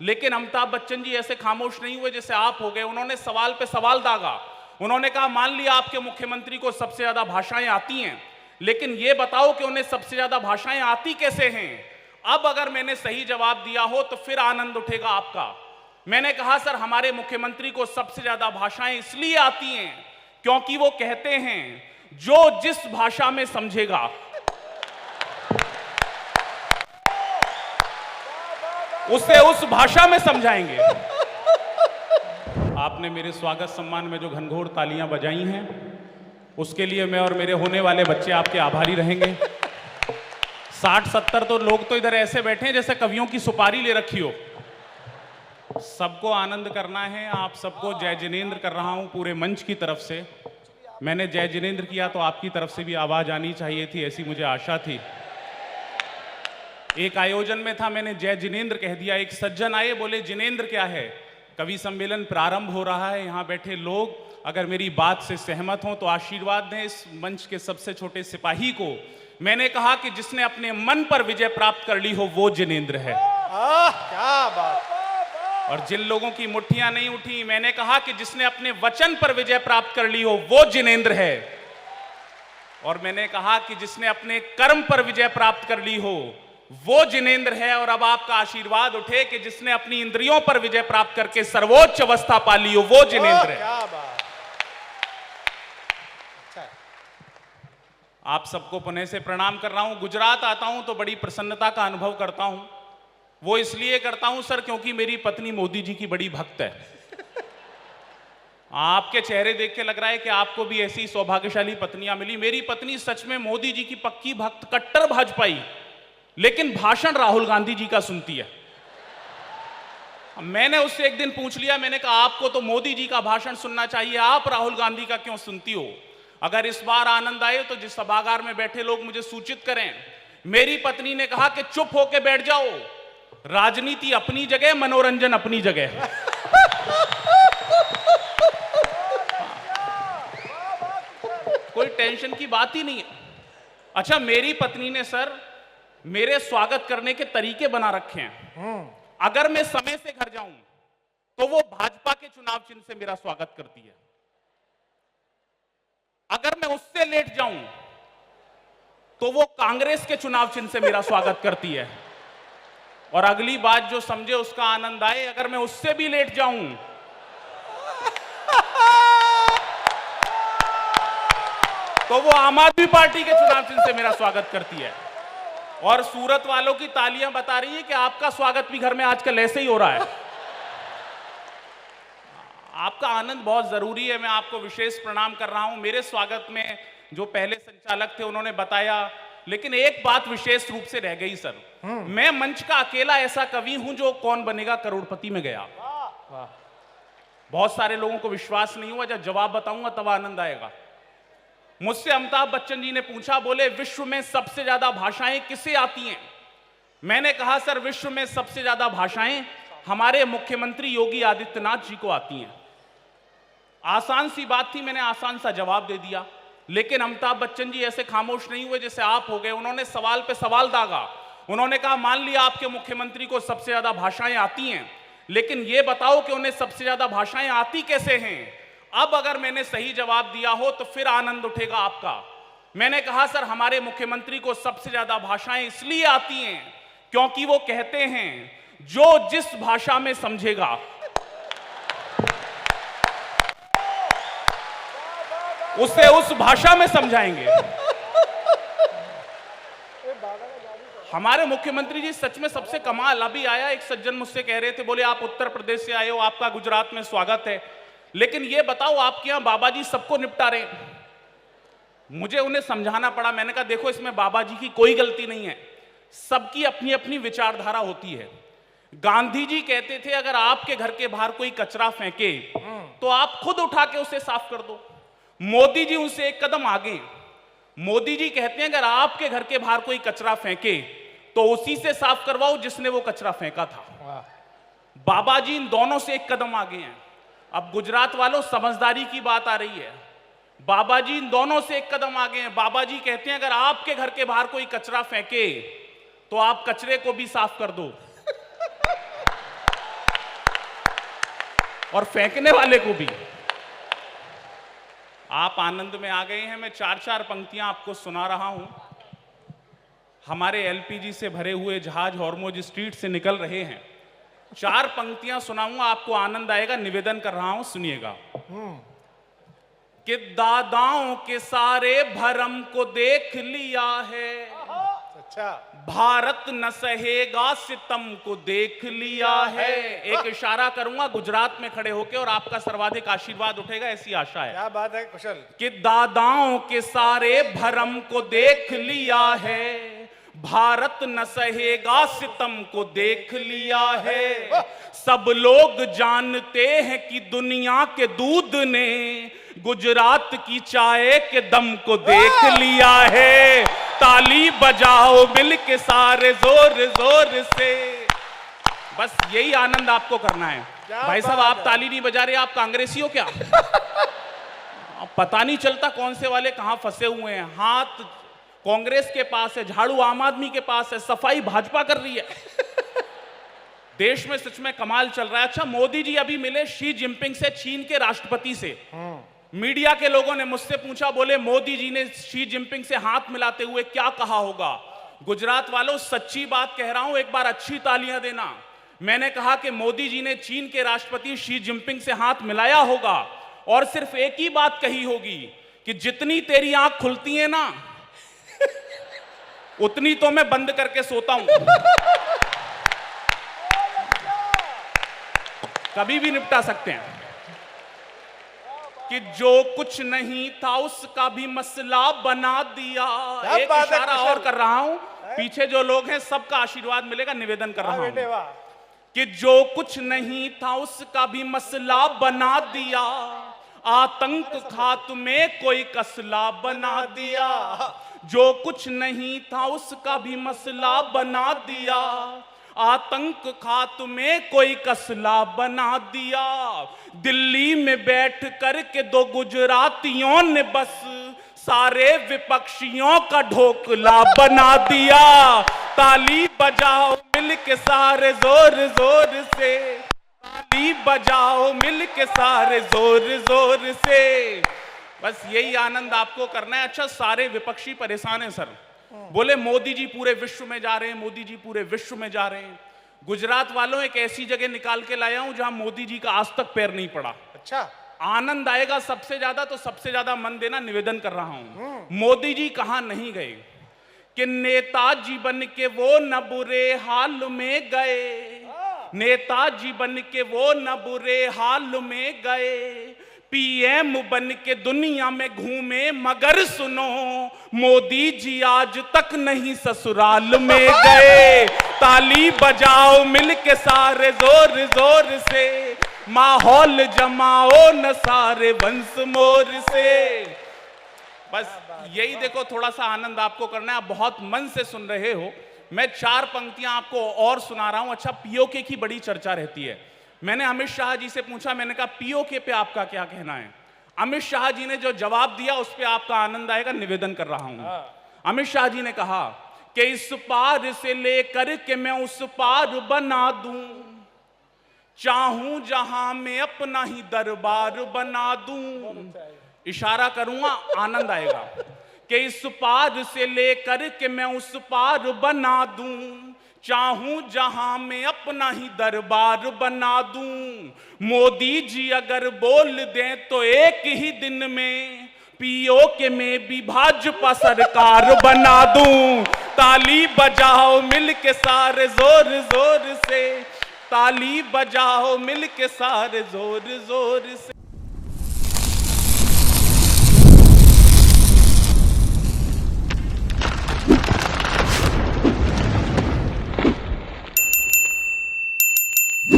लेकिन अमिताभ बच्चन जी ऐसे खामोश नहीं हुए जैसे आप हो गए। उन्होंने सवाल पे सवाल दागा। उन्होंने कहा मान लिया आपके मुख्यमंत्री को सबसे ज्यादा भाषाएं आती हैं, लेकिन ये बताओ कि उन्हें सबसे ज्यादा भाषाएं आती कैसे हैं। अब अगर मैंने सही जवाब दिया हो तो फिर आनंद उठेगा आपका। मैंने कहा सर हमारे मुख्यमंत्री को सबसे ज्यादा भाषाएं इसलिए आती हैं क्योंकि वो कहते हैं जो जिस भाषा में समझेगा उसे उस भाषा में समझाएंगे। आपने मेरे स्वागत सम्मान में जो घनघोर तालियां बजाई हैं उसके लिए मैं और मेरे होने वाले बच्चे आपके आभारी रहेंगे। 60-70 तो लोग तो इधर ऐसे बैठे हैं जैसे कवियों की सुपारी ले रखी हो। सबको आनंद करना है। आप सबको जय जिनेंद्र कर रहा हूं पूरे मंच की तरफ से। मैंने जय जिनेंद्र किया तो आपकी तरफ से भी आवाज आनी चाहिए थी, ऐसी मुझे आशा थी। एक आयोजन में था, मैंने जय जिनेंद्र कह दिया। एक सज्जन आए, बोले जिनेंद्र क्या है। कवि सम्मेलन प्रारंभ हो रहा है, यहाँ बैठे लोग अगर मेरी बात से सहमत हों तो आशीर्वाद दें इस मंच के सबसे छोटे सिपाही को। मैंने कहा कि जिसने अपने मन पर विजय प्राप्त कर ली हो वो जिनेंद्र है। क्या बात। और जिन लोगों की मुट्ठियां नहीं उठी, मैंने कहा कि जिसने अपने वचन पर विजय प्राप्त कर ली हो वो जिनेंद्र है। और मैंने कहा कि जिसने अपने कर्म पर विजय प्राप्त कर ली हो वो जिनेंद्र है। और अब आपका आशीर्वाद उठे कि जिसने अपनी इंद्रियों पर विजय प्राप्त करके सर्वोच्च अवस्था पा ली हो वो जिनेंद्र है। क्या बात। आप सबको पुनः से प्रणाम कर रहा हूं। गुजरात आता हूं तो बड़ी प्रसन्नता का अनुभव करता हूं। वो इसलिए करता हूं सर क्योंकि मेरी पत्नी मोदी जी की बड़ी भक्त है। आपके चेहरे देख के लग रहा है कि आपको भी ऐसी सौभाग्यशाली पत्नियां मिली। मेरी पत्नी सच में मोदी जी की पक्की भक्त, कट्टर भाजपाई, लेकिन भाषण राहुल गांधी जी का सुनती है। मैंने उससे एक दिन पूछ लिया, मैंने कहा आपको तो मोदी जी का भाषण सुनना चाहिए, आप राहुल गांधी का क्यों सुनती हो। अगर इस बार आनंद आए तो जिस सभागार में बैठे लोग मुझे सूचित करें। मेरी पत्नी ने कहा कि चुप होके बैठ जाओ, राजनीति अपनी जगह, मनोरंजन अपनी जगह। कोई टेंशन की बात ही नहीं है। अच्छा, मेरी पत्नी ने सर मेरे स्वागत करने के तरीके बना रखे हैं। अगर मैं समय से घर जाऊं तो वो भाजपा के चुनाव चिन्ह से मेरा स्वागत करती है। अगर मैं उससे लेट जाऊं तो वो कांग्रेस के चुनाव चिन्ह से मेरा स्वागत करती है। और अगली बात जो समझे उसका आनंद आए, अगर मैं उससे भी लेट जाऊं तो वो आम आदमी पार्टी के चुनाव चिन्ह से मेरा स्वागत करती है। और सूरत वालों की तालियां बता रही है कि आपका स्वागत भी घर में आजकल ऐसे ही हो रहा है। आपका आनंद बहुत जरूरी है। मैं आपको विशेष प्रणाम कर रहा हूं। मेरे स्वागत में जो पहले संचालक थे उन्होंने बताया, लेकिन एक बात विशेष रूप से रह गई सर। मैं मंच का अकेला ऐसा कवि हूं जो कौन बनेगा करोड़पति में गया। बहुत सारे लोगों को विश्वास नहीं हुआ, जब जवाब बताऊंगा तब आनंद आएगा। मुझसे अमिताभ बच्चन जी ने पूछा, बोले विश्व में सबसे ज्यादा भाषाएं किसे आती हैं। मैंने कहा सर विश्व में सबसे ज्यादा भाषाएं हमारे मुख्यमंत्री योगी आदित्यनाथ जी को आती हैं। आसान सी बात थी, मैंने आसान सा जवाब दे दिया। लेकिन अमिताभ बच्चन जी ऐसे खामोश नहीं हुए जैसे आप हो गए। उन्होंने सवाल पे सवाल दागा। उन्होंने कहा मान लिया आपके मुख्यमंत्री को सबसे ज्यादा भाषाएं आती हैं, लेकिन ये बताओ कि उन्हें सबसे ज्यादा भाषाएं आती कैसे हैं। अब अगर मैंने सही जवाब दिया हो तो फिर आनंद उठेगा आपका। मैंने कहा सर हमारे मुख्यमंत्री को सबसे ज्यादा भाषाएं इसलिए आती हैं क्योंकि वो कहते हैं जो जिस भाषा में समझेगा उसे उस भाषा में समझाएंगे। हमारे मुख्यमंत्री जी सच में सबसे कमाल। अभी आया एक सज्जन मुझसे कह रहे थे, बोले आप उत्तर प्रदेश से आए हो, आपका गुजरात में स्वागत है, लेकिन ये बताओ आपके यहां बाबा जी सबको निपटा रहे। मुझे उन्हें समझाना पड़ा। मैंने कहा देखो इसमें बाबा जी की कोई गलती नहीं है, सबकी अपनी अपनी विचारधारा होती है। गांधी जी कहते थे अगर आपके घर के बाहर कोई कचरा फेंके तो आप खुद उठा के उसे साफ कर दो। मोदी जी उनसे एक कदम आगे। मोदी जी कहते हैं अगर आपके घर के बाहर कोई कचरा फेंके तो उसी से साफ करवाओ जिसने वो कचरा फेंका था। बाबा जी इन दोनों से एक कदम आगे हैं। अब गुजरात वालों समझदारी की बात आ रही है। बाबा जी इन दोनों से एक कदम आगे हैं। बाबा जी कहते हैं अगर आपके घर के बाहर कोई कचरा फेंके तो आप कचरे को भी साफ कर दो। और फेंकने वाले को भी। आप आनंद में आ गए हैं। मैं चार चार पंक्तियां आपको सुना रहा हूं। हमारे एलपीजी से भरे हुए जहाज हॉर्मुज स्ट्रीट से निकल रहे हैं। चार पंक्तियां सुनाऊंगा, आपको आनंद आएगा। निवेदन कर रहा हूं, सुनिएगा। कि दादाओं के सारे भरम को देख लिया है, अच्छा, भारत न सहेगा सितम को देख लिया है। एक इशारा करूंगा गुजरात में खड़े होके और आपका सर्वाधिक आशीर्वाद उठेगा, ऐसी आशा है। क्या बात है कुशल। कि दादाओं के सारे भरम को देख लिया है, भारत न सहेगा सितम को देख लिया है। सब लोग जानते हैं कि दुनिया के दूध ने गुजरात की चाय के दम को देख लिया है। ताली बजाओ मिल के सारे जोर जोर से। बस यही आनंद आपको करना है। भाई साहब, आप ताली नहीं बजा रहे, आप कांग्रेसी हो क्या? पता नहीं चलता कौन से वाले कहां फंसे हुए हैं। हाथ कांग्रेस के पास है, झाड़ू आम आदमी के पास है, सफाई भाजपा कर रही है। देश में सच में कमाल चल रहा है। अच्छा, मोदी जी अभी मिले शी जिनपिंग से, चीन के राष्ट्रपति से। मीडिया के लोगों ने मुझसे पूछा, बोले मोदी जी ने शी जिनपिंग से हाथ मिलाते हुए क्या कहा होगा? गुजरात वालों, सच्ची बात कह रहा हूं, एक बार अच्छी तालियां देना। मैंने कहा कि मोदी जी ने चीन के राष्ट्रपति शी जिनपिंग से हाथ मिलाया होगा और सिर्फ एक ही बात कही होगी कि जितनी तेरी आंख खुलती है ना, उतनी तो मैं बंद करके सोता हूं। कभी भी निपटा सकते हैं। कि जो कुछ नहीं था उसका भी मसला बना दिया। एक इशारा और कर रहा हूं, पीछे जो लोग हैं सबका आशीर्वाद मिलेगा। निवेदन कर रहा हूं कि जो कुछ नहीं था उसका भी मसला बना दिया, आतंक खात्मे कोई कसला बना दिया। जो कुछ नहीं था उसका भी मसला बना दिया, आतंक खात्मे कोई कसला बना दिया। दिल्ली में बैठ कर के दो गुजरातियों ने बस सारे विपक्षियों का ढोकला बना दिया। ताली बजाओ मिल के सारे जोर जोर से, ताली बजाओ मिल के सारे जोर जोर से। बस यही आनंद आपको करना है। अच्छा, सारे विपक्षी परेशान हैं सर, बोले मोदी जी पूरे विश्व में जा रहे हैं, मोदी जी पूरे विश्व में जा रहे हैं। गुजरात वालों, एक ऐसी जगह निकाल के लाया हूं जहां मोदी जी का आज तक पैर नहीं पड़ा। अच्छा, आनंद आएगा सबसे ज्यादा, तो सबसे ज्यादा मन देना। निवेदन कर रहा हूं, मोदी जी कहां नहीं गए। कि नेताजी बन के वो न बुरे हाल में गए, नेताजी बन के वो न बुरे हाल में गए। पीएम बन के दुनिया में घूमे मगर सुनो, मोदी जी आज तक नहीं ससुराल में गए। ताली बजाओ मिल के सारे जोर जोर से, माहौल जमाओ न सारे वंश मोर से। बस यही देखो, थोड़ा सा आनंद आपको करना है। आप बहुत मन से सुन रहे हो। मैं चार पंक्तियां आपको और सुना रहा हूं। अच्छा, पीओके की बड़ी चर्चा रहती है। मैंने अमित शाह जी से पूछा, मैंने कहा पीओके पे आपका क्या कहना है? अमित शाह जी ने जो जवाब दिया उस पे आपका आनंद आएगा। निवेदन कर रहा हूं। अमित शाह जी ने कहा कि इस पार से लेकर के मैं उस पार बना दूं, चाहूं जहां मैं अपना ही दरबार बना दूं। इशारा करूंगा, आनंद आएगा। कि इस पार से लेकर के मैं उस पार बना दूं, चाहूं जहां मैं अपना ही दरबार बना दूं। मोदी जी अगर बोल दें तो एक ही दिन में पीओके में भी भाजपा सरकार बना दूं। ताली बजाओ मिल के सारे जोर जोर से, ताली बजाओ मिल के सारे जोर जोर से।